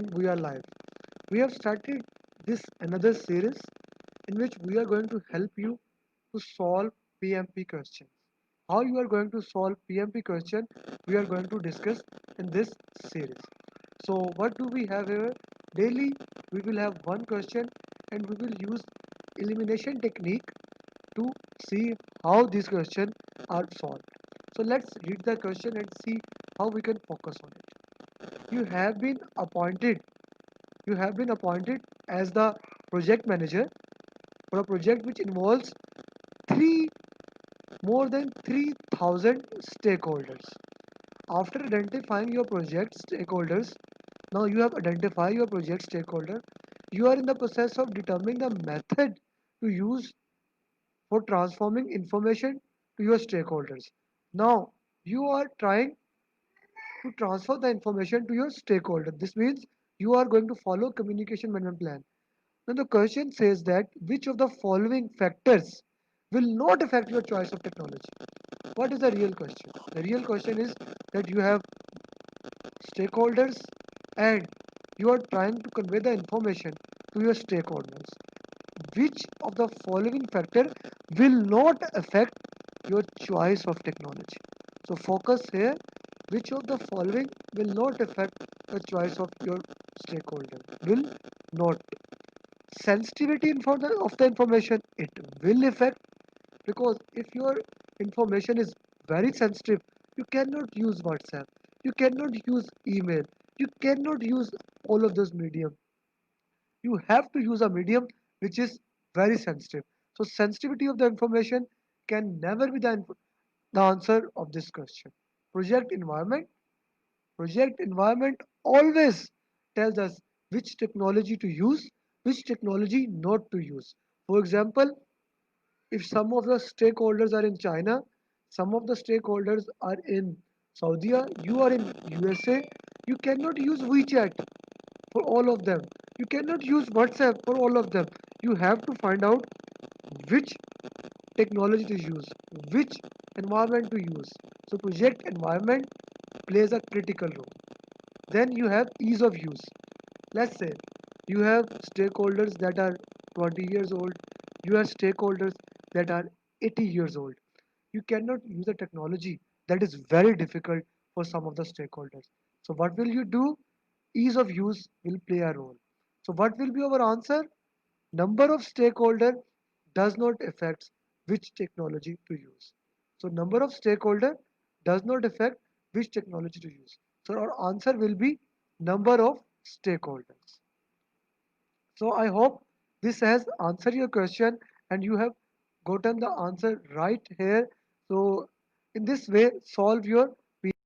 We are live. We have started this another series in which we are going to help you to solve PMP questions. How you are going to solve PMP question, we are going to discuss in this series. So what do we have here? Daily we will have one question and we will use elimination technique to see how these questions are solved. So let's read the question and see how we can focus on it. You have been appointed you have been appointed as the project manager for a project which involves three more than 3,000 stakeholders. After identifying your project stakeholders, now you have identified your project stakeholder, you are in the process of determining the method to use for transforming information to your stakeholders. Now you are trying to transfer the information to your stakeholder. This means you are going to follow communication management plan. Now the question says that which of the following factors will not affect your choice of technology? What is the real question? The real question is that you have stakeholders and you are trying to convey the information to your stakeholders. Which of the following factor will not affect your choice of technology? So focus here. Which of the following will not affect the choice of your stakeholder? Will not. Sensitivity of the information, it will affect, because if your information is very sensitive, you cannot use WhatsApp, you cannot use email, you cannot use all of those medium. You have to use a medium which is very sensitive. So sensitivity of the information can never be the answer of this question. Project environment. Project environment always tells us which technology to use, which technology not to use. For example, if some of the stakeholders are in China, some of the stakeholders are in Saudi, you are in USA, you cannot use WeChat for all of them. You cannot use WhatsApp for all of them. You have to find out which technology to use, which environment to use. So project environment plays a critical role. Then you have ease of use. Let's say you have stakeholders that are 20 years old, you have stakeholders that are 80 years old. You cannot use a technology that is very difficult for some of the stakeholders. So what will you do? Ease of use will play a role. So what will be our answer? Number of stakeholder does not affect which technology to use. So number of stakeholder does not affect which technology to use. So our answer will be number of stakeholders. So I hope this has answered your question and you have gotten the answer right here. So in this way, solve your